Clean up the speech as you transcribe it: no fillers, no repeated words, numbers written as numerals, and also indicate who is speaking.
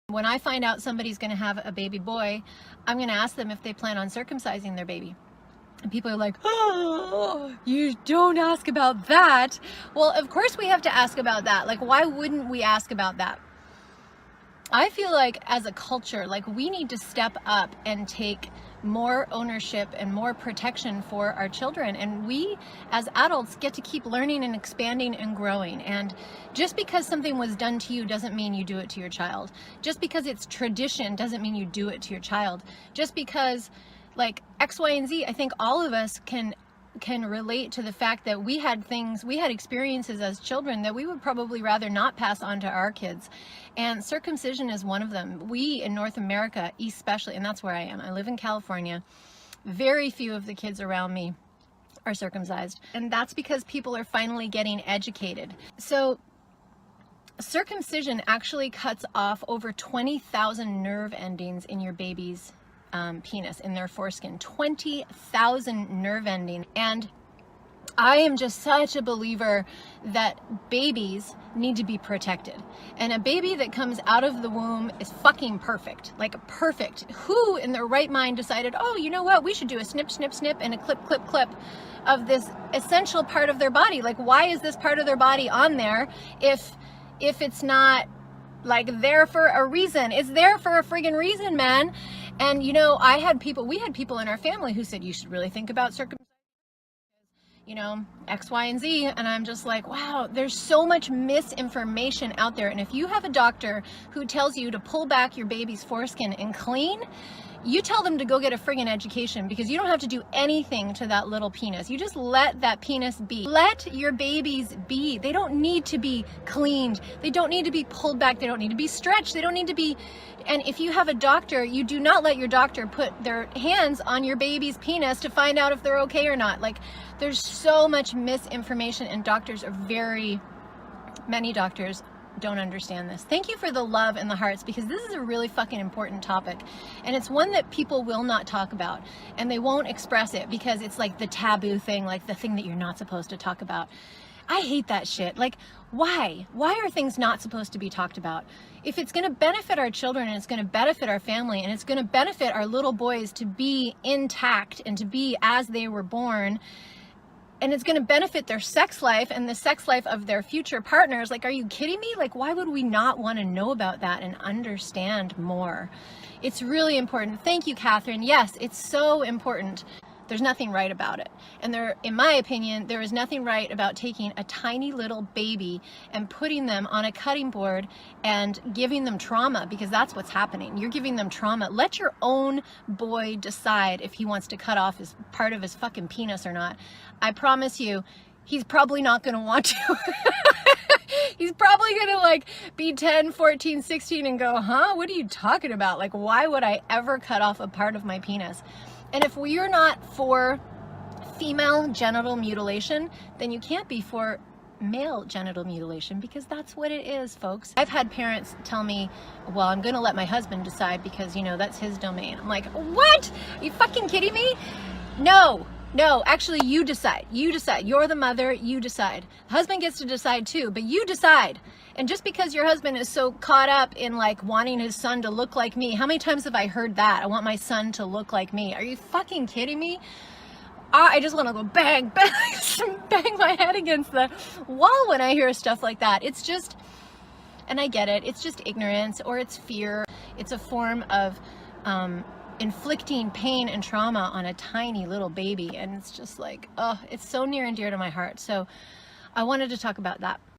Speaker 1: When I find out somebody's going to have a baby boy, I'm going to ask them if they plan on circumcising their baby. And people are like, oh, you don't ask about that. Well, of course we have to ask about that. Like, why wouldn't we ask about that? I feel like as a culture, like we need to step up and take more ownership and more protection for our children. And we as adults get to keep learning and expanding and growing. And just because something was done to you doesn't mean you do it to your child. Just because it's tradition doesn't mean you do it to your child. Just because like X, Y, and Z, I think all of us can relate to the fact that we had experiences as children that we would probably rather not pass on to our kids. And circumcision is one of them. We in North America, especially, and that's where I am. I live in California. Very few of the kids around me are circumcised. And that's because people are finally getting educated. So circumcision actually cuts off over 20,000 nerve endings in your baby's penis, in their foreskin. 20,000 nerve endings. And I am just such a believer that babies need to be protected. And a baby that comes out of the womb is fucking perfect. Like perfect. Who in their right mind decided, oh, you know what, we should do a snip, snip, snip and a clip, clip, clip of this essential part of their body? Like, why is this part of their body on there if it's not like there for a reason? It's there for a friggin' reason, man. And you know, we had people in our family who said, you should really think about circumcision, you know, X, Y, and Z. And I'm just like, wow, there's so much misinformation out there. And if you have a doctor who tells you to pull back your baby's foreskin and clean, you tell them to go get a friggin' education, because you don't have to do anything to that little penis. You just let that penis be. Let your babies be. They don't need to be cleaned. They don't need to be pulled back. They don't need to be stretched. They don't need to be, and if you have a doctor, you do not let your doctor put their hands on your baby's penis to find out if they're okay or not. Like, there's so much misinformation, and many doctors don't understand this. Thank you for the love and the hearts, because this is a really fucking important topic, and it's one that people will not talk about, and they won't express it because it's like the taboo thing, like the thing that you're not supposed to talk about. I hate that shit. Like, why are things not supposed to be talked about? If it's going to benefit our children, and it's going to benefit our family, and it's going to benefit our little boys to be intact and to be as they were born, and it's going to benefit their sex life and the sex life of their future partners. Like, are you kidding me? Like, why would we not want to know about that and understand more? It's really important. Thank you, Catherine. Yes, it's so important. There's nothing right about it. And in my opinion, there is nothing right about taking a tiny little baby and putting them on a cutting board and giving them trauma, because that's what's happening. You're giving them trauma. Let your own boy decide if he wants to cut off his part of his fucking penis or not. I promise you, he's probably not going to want to. He's probably going to like be 10, 14, 16 and go, huh? What are you talking about? Like, why would I ever cut off a part of my penis? And if we're not for female genital mutilation, then you can't be for male genital mutilation, because that's what it is, folks. I've had parents tell me, well, I'm going to let my husband decide because, you know, that's his domain. I'm like, what? Are you fucking kidding me? No, actually you decide. You decide. You're the mother, you decide. The husband gets to decide too, but you decide. And just because your husband is so caught up in like wanting his son to look like me, how many times have I heard that? I want my son to look like me. Are you fucking kidding me? I just want to go bang, bang, bang my head against the wall when I hear stuff like that. It's just, and I get it, it's just ignorance or it's fear. It's a form of inflicting pain and trauma on a tiny little baby. And it's just like, oh, it's so near and dear to my heart. So I wanted to talk about that.